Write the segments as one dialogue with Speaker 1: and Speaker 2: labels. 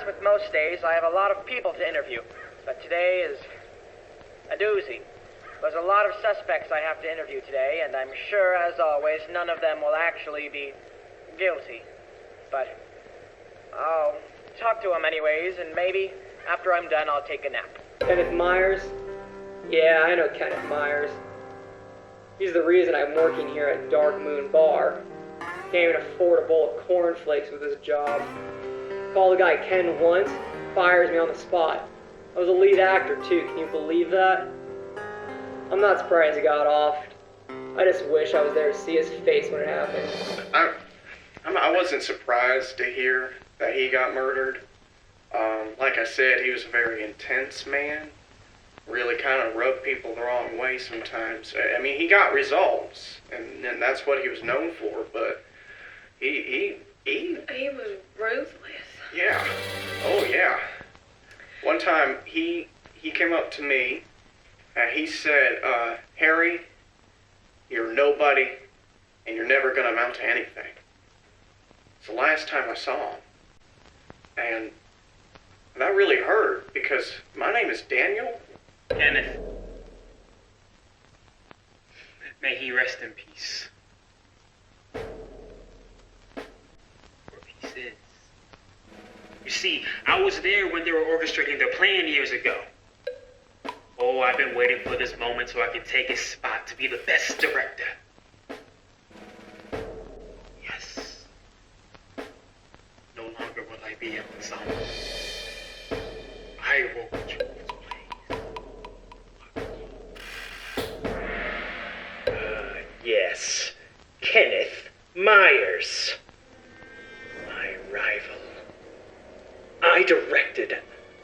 Speaker 1: with most days, I have a lot of people to interview. But today is a doozy. There's a lot of suspects I have to interview today, and I'm sure, as always, none of them will actually be guilty. But I'll talk to them anyways, and maybe after I'm done, I'll take a nap.
Speaker 2: Kenneth Myers? Yeah, I know Kenneth Myers. He's the reason I'm working here at Dark Moon Bar. Can't even afford a bowl of cornflakes with his job. Call the guy Ken once, fires me on the spot. I was a lead actor too, can you believe that? I'm not surprised he got off. I just wish I was there to see his face when it happened.
Speaker 3: I wasn't surprised to hear that he got murdered. Like I said, he was a very intense man. Really kind of rubbed people the wrong way sometimes. I mean, he got results, and that's what he was known for, but he
Speaker 4: was ruthless.
Speaker 3: Yeah. Oh, yeah. One time, he came up to me, and he said, Harry, you're nobody, and you're never going to amount to anything. It's the last time I saw him. And that really hurt, because my name is Daniel.
Speaker 5: Kenneth. May he rest in peace. Where peace is. You see, I was there when they were orchestrating their plan years ago. Oh, I've been waiting for this moment so I can take his spot to be the best director. Yes. No longer will I be an ensemble. I will control this place.
Speaker 6: Yes. Kenneth Myers. My rival. I directed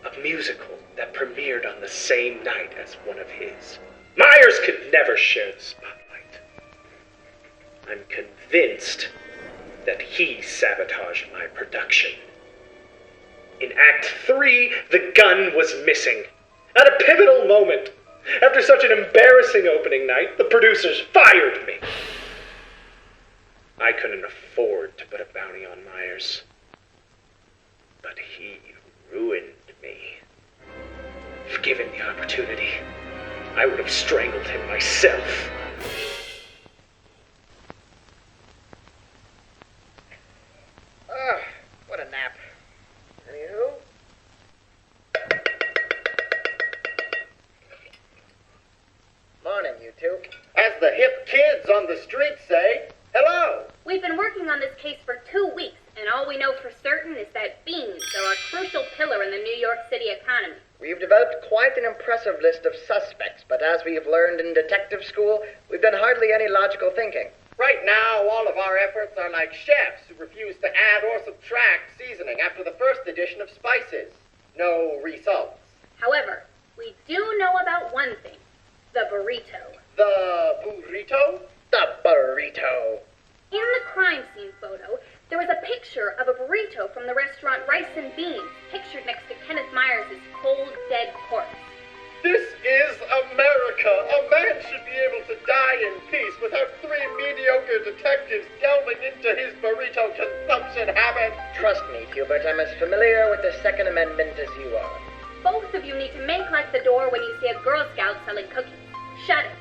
Speaker 6: a musical that premiered on the same night as one of his. Myers could never share the spotlight. I'm convinced that he sabotaged my production. In Act 3, the gun was missing. At a pivotal moment. After such an embarrassing opening night, the producers fired me. I couldn't afford to put a bounty on Myers. But he ruined me. If given the opportunity, I would have strangled him myself.
Speaker 1: What a nap. Anywho? Morning, you two.
Speaker 7: As the hip kids on the street say, hello.
Speaker 4: We've been working on this case for 2 weeks, and all we know for certain is that beans are a crucial pillar in the New York City economy.
Speaker 1: We've developed quite an impressive list of suspects, but as we've learned in detective school, we've done hardly any logical thinking.
Speaker 7: Right now, all of our efforts are like chefs who refuse to add or subtract seasoning after the first addition of spices. No results.
Speaker 4: However, we do know about one thing. The burrito.
Speaker 7: The burrito?
Speaker 1: The burrito.
Speaker 4: In the crime scene photo, there was a picture of a burrito from the restaurant Rice and Beans, pictured next to Kenneth Myers' cold, dead corpse.
Speaker 7: This is America. A man should be able to die in peace without 3 mediocre detectives delving into his burrito consumption habits.
Speaker 1: Trust me, Hubert, I'm as familiar with the Second Amendment as you are.
Speaker 4: Both of you need to make like the door when you see a Girl Scout selling cookies. Shut it.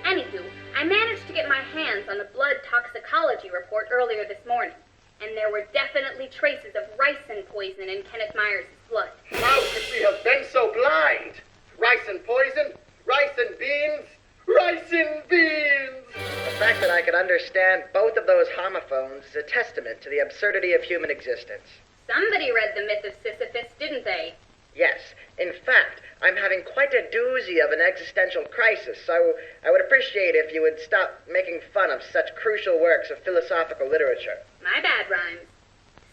Speaker 4: Anywho, I managed to get my hands on the blood toxicology report earlier this morning, and there were definitely traces of ricin poison in Kenneth Myers' blood.
Speaker 7: How could we have been so blind? Rice and poison? Rice and beans? Rice and beans!
Speaker 1: The fact that I could understand both of those homophones is a testament to the absurdity of human existence.
Speaker 4: Somebody read The Myth of Sisyphus, didn't they?
Speaker 1: Yes. In fact, I'm having quite a doozy of an existential crisis, so I would appreciate if you would stop making fun of such crucial works of philosophical literature.
Speaker 4: My bad rhymes.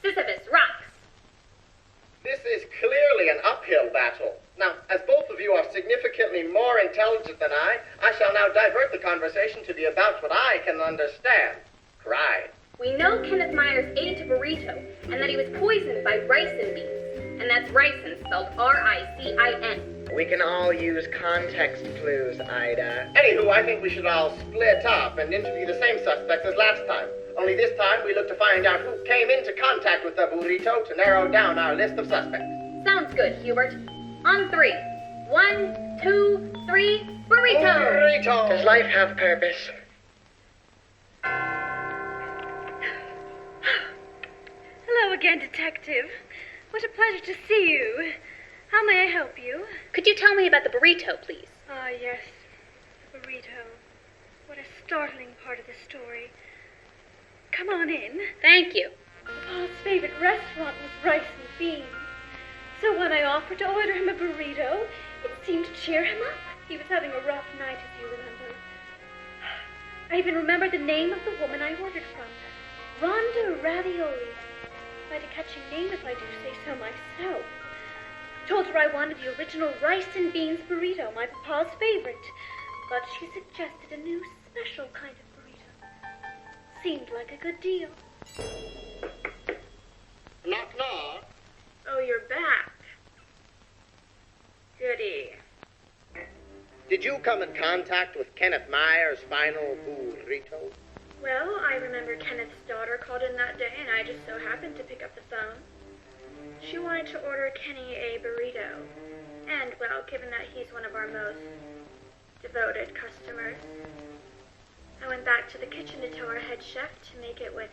Speaker 4: Sisyphus rocks.
Speaker 7: This is clearly an uphill battle. Now, as both of you are significantly more intelligent than I shall now divert the conversation to be about what I can understand. Pride.
Speaker 4: We know Kenneth Myers ate a burrito, and that he was poisoned by ricin beans. And that's ricin spelled R-I-C-I-N.
Speaker 1: We can all use context clues, Ida.
Speaker 7: Anywho, I think we should all split up and interview the same suspects as last time. Only this time we look to find out who came into contact with the burrito to narrow down our list of suspects.
Speaker 4: Sounds good, Hubert. On 3. 1, 2, 3, burrito!
Speaker 7: Burrito!
Speaker 6: Does life have purpose?
Speaker 8: Hello again, Detective. What a pleasure to see you. How may I help you?
Speaker 4: Could you tell me about the burrito, please?
Speaker 8: Ah, yes. The burrito. What a startling part of the story. Come on in.
Speaker 4: Thank you.
Speaker 8: Paul's favorite restaurant was Rice and Beans. So when I offered to order him a burrito, it seemed to cheer him up. He was having a rough night, as you remember. I even remember the name of the woman I ordered from. Rhonda Ravioli. Quite a catchy name, if I do say so myself. Told her I wanted the original rice and beans burrito, my papa's favorite. But she suggested a new special kind of burrito. Seemed like a good deal.
Speaker 7: Knock, knock.
Speaker 8: Oh, you're back. Goody.
Speaker 7: Did you come in contact with Kenneth Myers' final burrito?
Speaker 8: Well, I remember Kenneth's daughter called in that day, and I just so happened to pick up the phone. She wanted to order Kenny a burrito. And, well, given that he's one of our most devoted customers, I went back to the kitchen to tell our head chef to make it with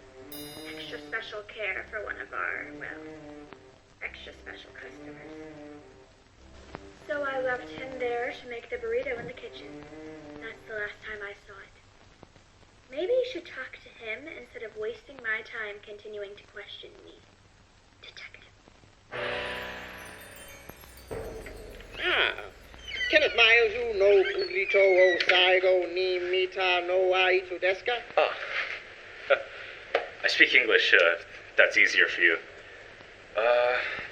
Speaker 8: extra special care for one of our, well, extra special customers. So I left him there to make the burrito in the kitchen. That's the last time I saw it. Maybe you should talk to him instead of wasting my time continuing to question me. Detective.
Speaker 7: Kenneth Myers, you know burrito o saigo ni mita no aitu desu ka?
Speaker 6: Ah. I speak English, if that's easier for you.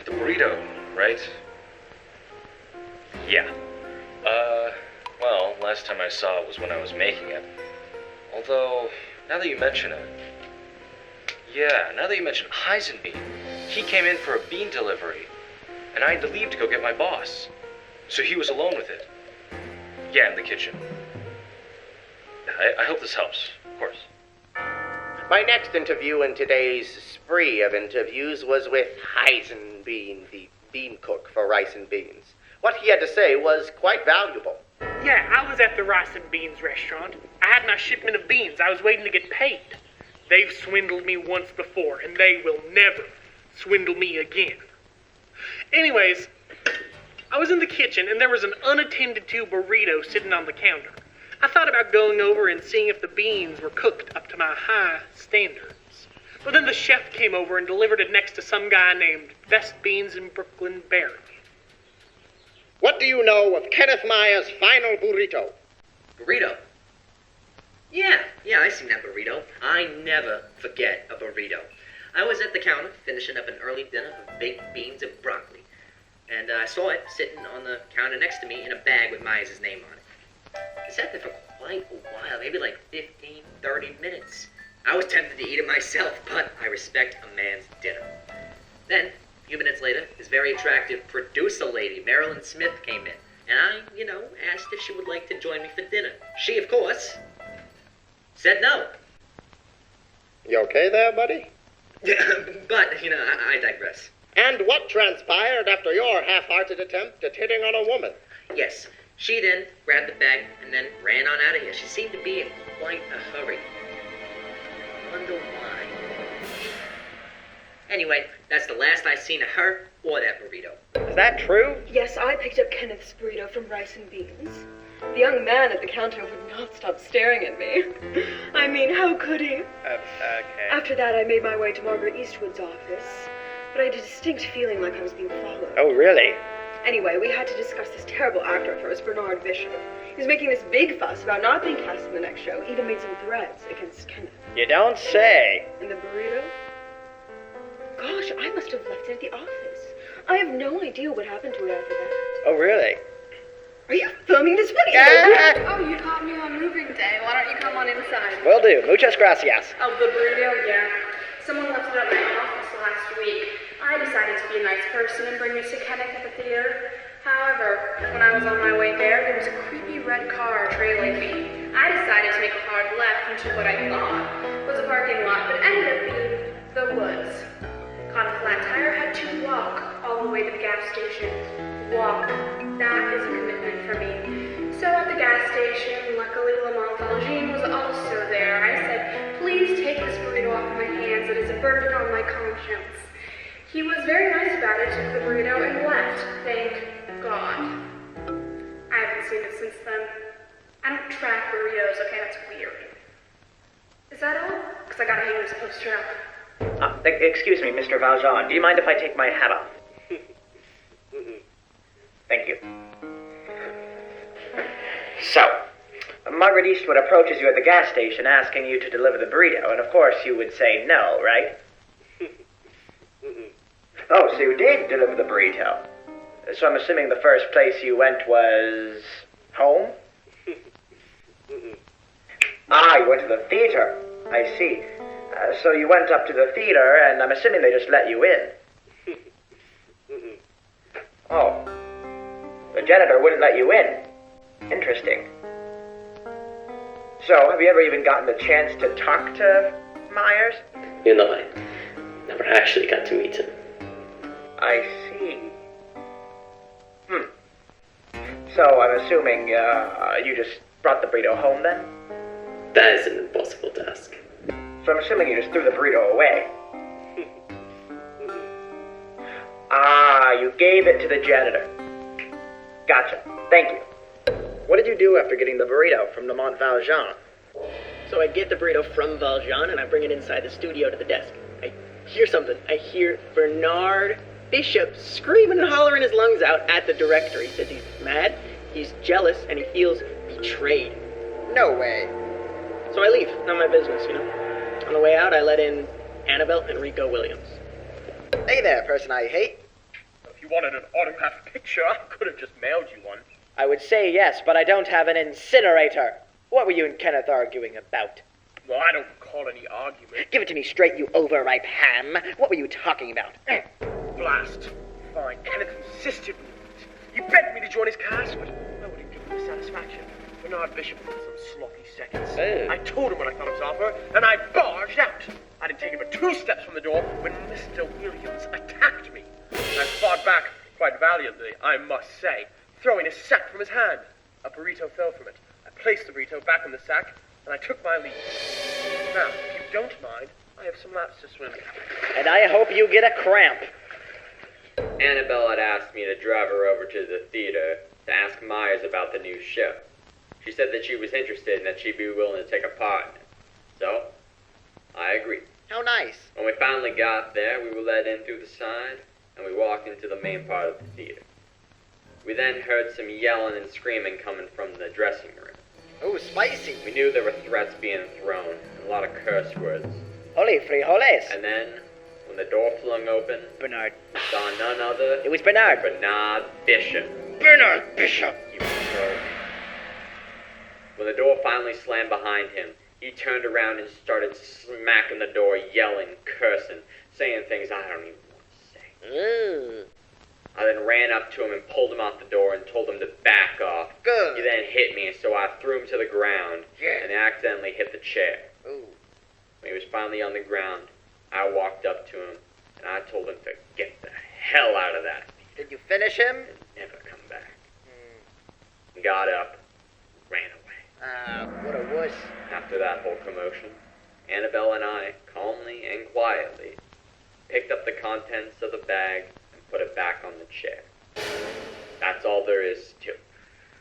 Speaker 6: The burrito, right? Yeah. Well, last time I saw it was when I was making it. Although, now that you mention it... Yeah, now that you mention Heisenbean, he came in for a bean delivery, and I had to leave to go get my boss. So he was alone with it. Yeah, in the kitchen. I hope this helps, of course.
Speaker 7: My next interview in today's spree of interviews was with Heisenbean, the bean cook for Rice and Beans. What he had to say was quite valuable.
Speaker 9: Yeah, I was at the Rice and Beans restaurant. I had my shipment of beans. I was waiting to get paid. They've swindled me once before, and they will never swindle me again. Anyways, I was in the kitchen, and there was an unattended to burrito sitting on the counter. I thought about going over and seeing if the beans were cooked up to my high standards. But then the chef came over and delivered it next to some guy named Best Beans in Brooklyn Barry.
Speaker 7: What do you know of Kenneth Myers' final burrito?
Speaker 10: Burrito? Yeah, I seen that burrito. I never forget a burrito. I was at the counter finishing up an early dinner of baked beans and broccoli. And I saw it sitting on the counter next to me in a bag with Myers' name on it. It sat there for quite a while, maybe like 15, 30 minutes. I was tempted to eat it myself, but I respect a man's dinner. Then, a few minutes later, this very attractive producer lady, Marilyn Smith, came in. And I, asked if she would like to join me for dinner. She, of course, said no.
Speaker 7: You okay there, buddy?
Speaker 10: But, I digress.
Speaker 7: And what transpired after your half-hearted attempt at hitting on a woman?
Speaker 10: Yes, she then grabbed the bag and then ran on out of here. She seemed to be in quite a hurry. I wonder why. Anyway, that's the last I seen of her or that burrito.
Speaker 7: Is that true?
Speaker 11: Yes, I picked up Kenneth's burrito from Rice and Beans. The young man at the counter would not stop staring at me. I mean, how could he?
Speaker 7: Okay.
Speaker 11: After that, I made my way to Margaret Eastwood's office, but I had a distinct feeling like I was being followed.
Speaker 7: Oh, really?
Speaker 11: Anyway, we had to discuss this terrible actor of hers, Bernard Bishop. He was making this big fuss about not being cast in the next show, even made some threats against Kenneth.
Speaker 7: You don't say.
Speaker 11: And the burrito? Gosh, I must have left it at the office. I have no idea what happened to it after that.
Speaker 7: Oh, really?
Speaker 11: Are you filming this video?
Speaker 8: Oh, you caught me on moving day. Why don't you come on inside?
Speaker 7: Will do. Muchas gracias.
Speaker 8: Oh, the burrito? Yeah. Someone left it at my office last week. I decided to be a nice person and bring it to Kenneth at the theater. However, when I was on my way there was a creepy red car trailing me. I decided to make a hard left into what I thought was a parking lot burden on my conscience. He was very nice about it, took the burrito, and left. Thank God. I haven't seen it since then. I don't track burritos, okay? That's weird. Is that all? Because I gotta hang this poster up.
Speaker 1: Excuse me, Mr. Valjean. Do you mind if I take my hat off? Thank you. So, Margaret Eastwood approaches you at the gas station asking you to deliver the burrito, and of course you would say no, right? Oh, so you did deliver the burrito. So I'm assuming the first place you went was home? You went to the theater. I see. So you went up to the theater, and I'm assuming they just let you in. Oh. The janitor wouldn't let you in. Interesting. So, have you ever even gotten the chance to talk to Myers?
Speaker 12: You know, I never actually got to meet him.
Speaker 1: I see. So, I'm assuming, you just brought the burrito home then?
Speaker 12: That is an impossible task.
Speaker 1: So I'm assuming you just threw the burrito away. You gave it to the janitor. Gotcha. Thank you. What did you do after getting the burrito from Lamont Valjean?
Speaker 13: So I get the burrito from Valjean and I bring it inside the studio to the desk. I hear something. I hear Bernard Bishop screaming and hollering his lungs out at the director. He says he's mad, he's jealous, and he feels betrayed.
Speaker 1: No way.
Speaker 13: So I leave. Not my business, you know. On the way out, I let in Annabelle and Rico Williams.
Speaker 1: Hey there, person I hate.
Speaker 14: If you wanted an autographed picture, I could have just mailed you one.
Speaker 1: I would say yes, but I don't have an incinerator. What were you and Kenneth arguing about?
Speaker 14: Well, I don't recall any argument.
Speaker 1: Give it to me straight, you overripe ham. What were you talking about?
Speaker 14: Blast. Fine. Kenneth insisted on it. He begged me to join his cast, but nobody gave me the satisfaction. Bernard Bishop had some sloppy seconds.
Speaker 1: Oh.
Speaker 14: I told him what I thought of his offer, and I barged out. I didn't take him but 2 steps from the door when Mr. Williams attacked me. I fought back quite valiantly, I must say, throwing a sack from his hand. A burrito fell from it. I placed the burrito back in the sack, and I took my leave. Now, if you don't mind, I have some laps to swim.
Speaker 1: And I hope you get a cramp.
Speaker 15: Annabelle had asked me to drive her over to the theater to ask Myers about the new show. She said that she was interested and that she'd be willing to take a part in it. So, I agreed.
Speaker 1: How nice.
Speaker 15: When we finally got there, we were let in through the side, and we walked into the main part of the theater. We then heard some yelling and screaming coming from the dressing room.
Speaker 1: Oh, spicy.
Speaker 15: We knew there were threats being thrown, and a lot of curse words.
Speaker 1: Holy frijoles.
Speaker 15: And then, when the door flung open,
Speaker 1: Bernard.
Speaker 15: we saw none other
Speaker 1: It was Bernard.
Speaker 15: Bernard Bishop.
Speaker 1: Bernard Bishop.
Speaker 15: You crow. When the door finally slammed behind him, he turned around and started smacking the door, yelling, cursing, saying things I don't even want to say.
Speaker 1: Ooh.
Speaker 15: I then ran up to him and pulled him out the door and told him to back off.
Speaker 1: Good.
Speaker 15: He then hit me, so I threw him to the ground
Speaker 1: Yeah.
Speaker 15: and accidentally hit the chair.
Speaker 1: Ooh.
Speaker 15: When he was finally on the ground, I walked up to him and I told him to get the hell out of that theater
Speaker 1: Did you finish him?
Speaker 15: and never come back. Got up, ran away.
Speaker 1: What a wuss.
Speaker 15: After that whole commotion, Annabelle and I, calmly and quietly, picked up the contents of the bag and put it back on the chair. That's all there is to it.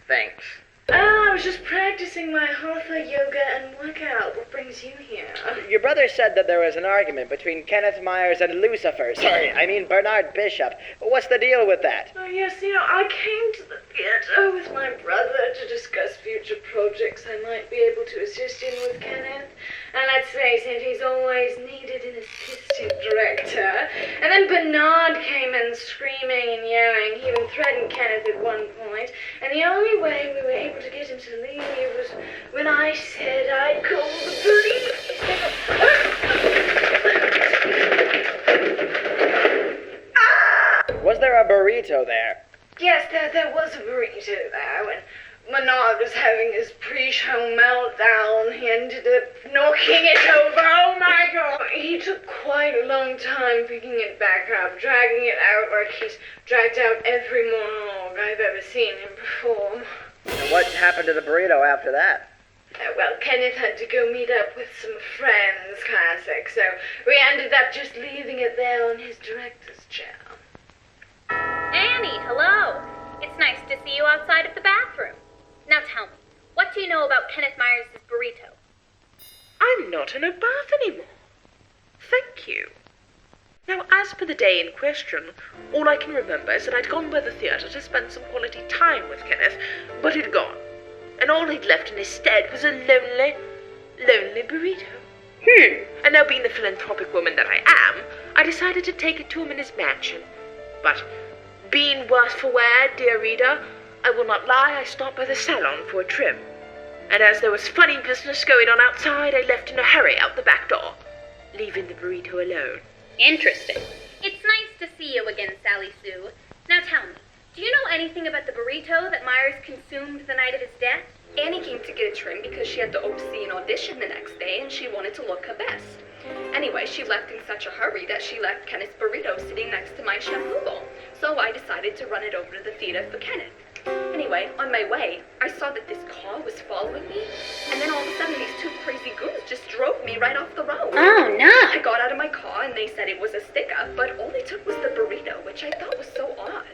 Speaker 1: Thanks.
Speaker 8: I was just practicing my hatha yoga and workout. What brings you here?
Speaker 1: Your brother said that there was an argument between Kenneth Myers and Lucifer. Sorry, I mean Bernard Bishop. What's the deal with that?
Speaker 8: Oh, yes, I came to the theater with my brother to discuss future projects I might be able to assist in with Kenneth. And let's face it, he's always needed an assistant director. And then Bernard came in screaming and yelling. He even threatened Kenneth at one point. And the only way we were able to get him to leave was when I said I'd call the police.
Speaker 1: Was there a burrito there?
Speaker 8: Yes, there was a burrito there. When Bernard was having his pre-show meltdown, he ended up knocking it over. Oh my God! He took quite a long time picking it back up, dragging it out like he's dragged out every monologue I've ever seen him perform.
Speaker 1: And what happened to the burrito after that?
Speaker 8: Well, Kenneth had to go meet up with some friends, class
Speaker 11: sick, so we ended up just leaving it there on his director's chair.
Speaker 4: Annie, hello. It's nice to see you outside of the bathroom. Now tell me, what do you know about Kenneth Myers' burrito?
Speaker 16: I'm not in a bath anymore. Thank you. Now, as per the day in question, all I can remember is that I'd gone by the theatre to spend some quality time with Kenneth, but he'd gone. And all he'd left in his stead was a lonely, lonely burrito. And now, being the philanthropic woman that I am, I decided to take it to him in his mansion. But, being worse for wear, dear reader, I will not lie, I stopped by the salon for a trim. And as there was funny business going on outside, I left in a hurry out the back door, leaving the burrito alone.
Speaker 4: Interesting. It's nice to see you again, Sally Sue. Now tell me, do you know anything about the burrito that Myers consumed the night of his death?
Speaker 11: Annie came to get a trim because she had to oversee an audition the next day and she wanted to look her best. Anyway, she left in such a hurry that she left Kenneth's burrito sitting next to my shampoo bowl. So I decided to run it over to the theater for Kenneth. Anyway, on my way, I saw that this car was following me, and then all of a sudden these two crazy goons just drove me right off the road.
Speaker 4: Oh, no.
Speaker 11: I got out of my car and they said it was a sticker, but all they took was the burrito, which I thought was so odd.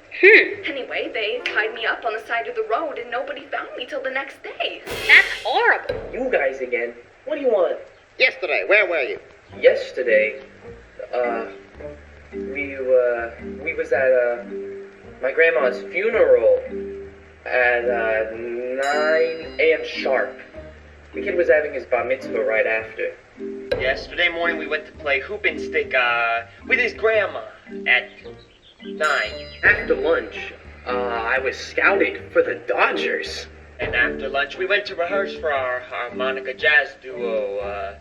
Speaker 11: Anyway, they tied me up on the side of the road and nobody found me till the next day.
Speaker 4: That's horrible.
Speaker 6: You guys again. What do you want?
Speaker 7: Yesterday, where were you?
Speaker 6: Yesterday, we was at, my grandma's funeral at 9 a.m. sharp. The kid was having his bar mitzvah right after.
Speaker 14: Yesterday morning we went to play hoop and stick with his grandma at 9.
Speaker 6: After lunch, I was scouting for the Dodgers.
Speaker 14: And after lunch we went to rehearse for our harmonica jazz duo,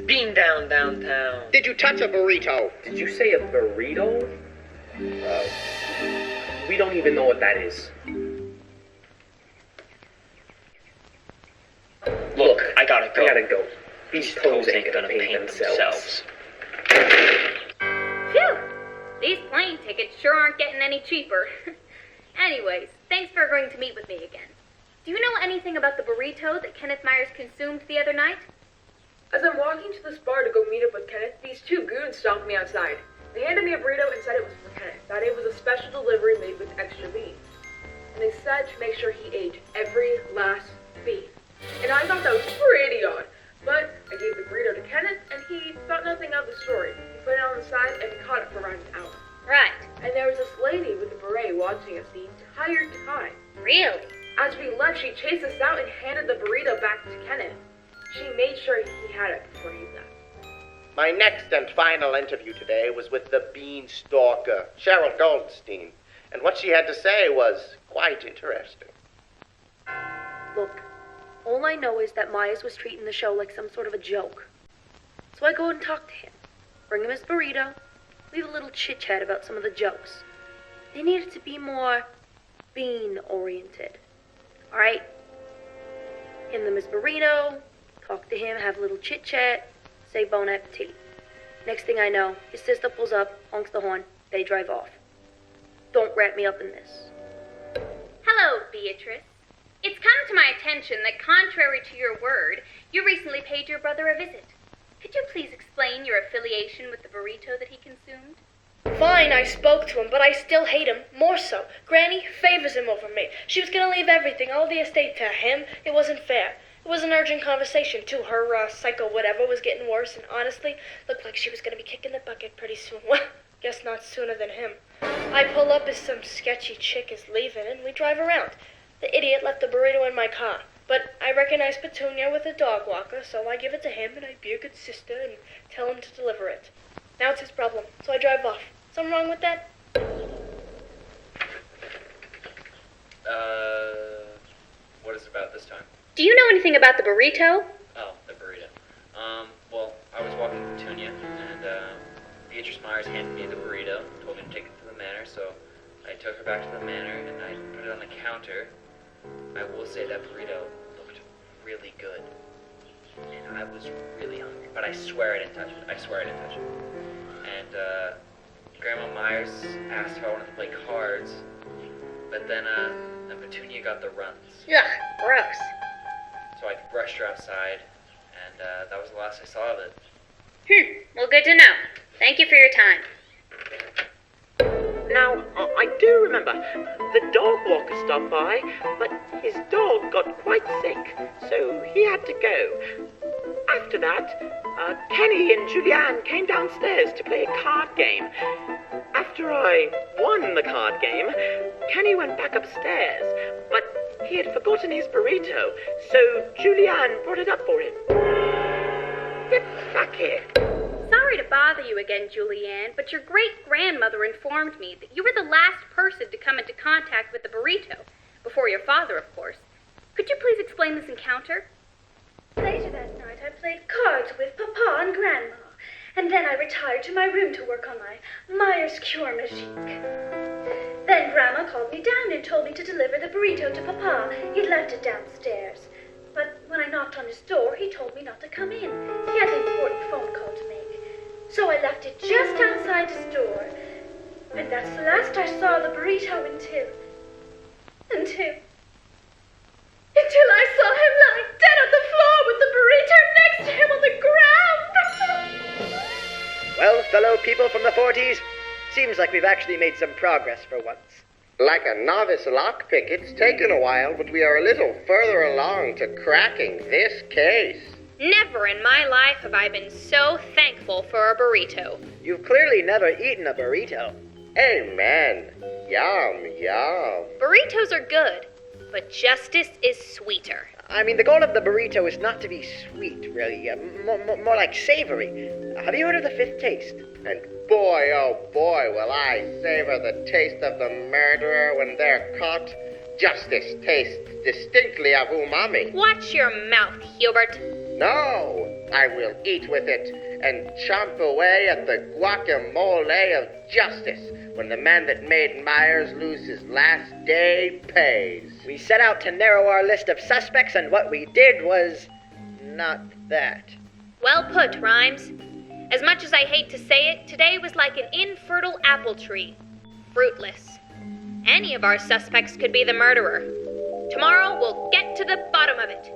Speaker 14: Bean Down Downtown.
Speaker 7: Did you touch a burrito?
Speaker 6: Did you say a burrito? We don't even know what that is.
Speaker 14: Look, I gotta go.
Speaker 6: These toes ain't gonna paint themselves.
Speaker 4: Phew! These plane tickets sure aren't getting any cheaper. Anyways, thanks for agreeing to meet with me again. Do you know anything about the burrito that Kenneth Myers consumed the other night?
Speaker 11: As I'm walking to this bar to go meet up with Kenneth, these two goons stopped me outside. They handed me a burrito and said it was for Kenneth, that it was a special delivery made with extra beans. And they said to make sure he ate every last bean. And I thought that was pretty odd. But I gave the burrito to Kenneth, and he thought nothing of the story. He put it on the side, and he caught it for around an hour.
Speaker 4: Right.
Speaker 11: And there was this lady with a beret watching us the entire time.
Speaker 4: Really?
Speaker 11: As we left, she chased us out and handed the burrito back to Kenneth. She made sure he had it before he left.
Speaker 7: My next and final interview today was with the beanstalker, Cheryl Goldstein. And what she had to say was quite interesting.
Speaker 17: Look, all I know is that Myers was treating the show like some sort of a joke. So I go and talk to him, bring him his burrito, leave a little chit-chat about some of the jokes. They needed to be more bean-oriented. Alright? Hand them his burrito, talk to him, have a little chit-chat, say bon appetit. Next thing I know, his sister pulls up, honks the horn, they drive off. Don't wrap me up in this.
Speaker 4: Hello, Beatrice. It's come to my attention that, contrary to your word, you recently paid your brother a visit. Could you please explain your affiliation with the burrito that he consumed?
Speaker 18: Fine, I spoke to him, but I still hate him. More so. Granny favors him over me. She was gonna leave everything, all the estate to him. It wasn't fair. It was an urgent conversation, too. Her, psycho whatever was getting worse, and honestly, looked like she was gonna be kicking the bucket pretty soon. Well, guess not sooner than him. I pull up as some sketchy chick is leaving, and we drive around. The idiot left the burrito in my car. But I recognize Petunia with a dog walker, so I give it to him, and I be a good sister and tell him to deliver it. Now it's his problem, so I drive off. Something wrong with that?
Speaker 15: What is it about this time?
Speaker 4: Do you know anything about the burrito?
Speaker 15: Oh, the burrito. Well, I was walking with Petunia, and, Beatrice Myers handed me the burrito, told me to take it to the manor, so I took her back to the manor, and I put it on the counter. I will say that burrito looked really good, and I was really hungry, but I swear I didn't touch it. And, Grandma Myers asked if I wanted to play cards, but then Petunia got the runs.
Speaker 4: Ugh, gross.
Speaker 15: So I brushed her outside, and that was the last I saw of it.
Speaker 4: Well, good to know. Thank you for your time.
Speaker 6: Now, I do remember the dog walker stopped by, but his dog got quite sick, so he had to go. After that, Kenny and Julianne came downstairs to play a card game. After I won the card game, Kenny went back upstairs, but he had forgotten his burrito, so Julianne brought it up for him. Get back here.
Speaker 4: Sorry to bother you again, Julianne, but your great-grandmother informed me that you were the last person to come into contact with the burrito, before your father, of course. Could you please explain this encounter?
Speaker 8: Later that night, I played cards with Papa and Grandma, and then I retired to my room to work on my Myers Cure machine. Then Grandma called me down and told me to deliver the burrito to Papa. He'd left it downstairs. But when I knocked on his door, he told me not to come in. He had an important phone call to make. So I left it just outside his door. And that's the last I saw the burrito until I saw him lying dead on the floor with the burrito next to him on the ground.
Speaker 19: Well, fellow people from the 40s, seems like we've actually made some progress for once.
Speaker 7: Like a novice lockpick, it's taken a while, but we are a little further along to cracking this case.
Speaker 4: Never in my life have I been so thankful for a burrito.
Speaker 19: You've clearly never eaten a burrito.
Speaker 7: Amen. Yum, yum.
Speaker 4: Burritos are good, but justice is sweeter.
Speaker 19: I mean, the goal of the burrito is not to be sweet, really. More like savory. Have you heard of the fifth taste?
Speaker 7: And boy, oh boy, will I savor the taste of the murderer when they're caught. Justice tastes distinctly of umami.
Speaker 4: Watch your mouth, Hubert.
Speaker 7: No, I will eat with it and chomp away at the guacamole of justice when the man that made Myers lose his last day pays.
Speaker 19: We set out to narrow our list of suspects, and what we did was not that.
Speaker 4: Well put, Rhymes. As much as I hate to say it, today was like an infertile apple tree. Fruitless. Any of our suspects could be the murderer. Tomorrow we'll get to the bottom of it.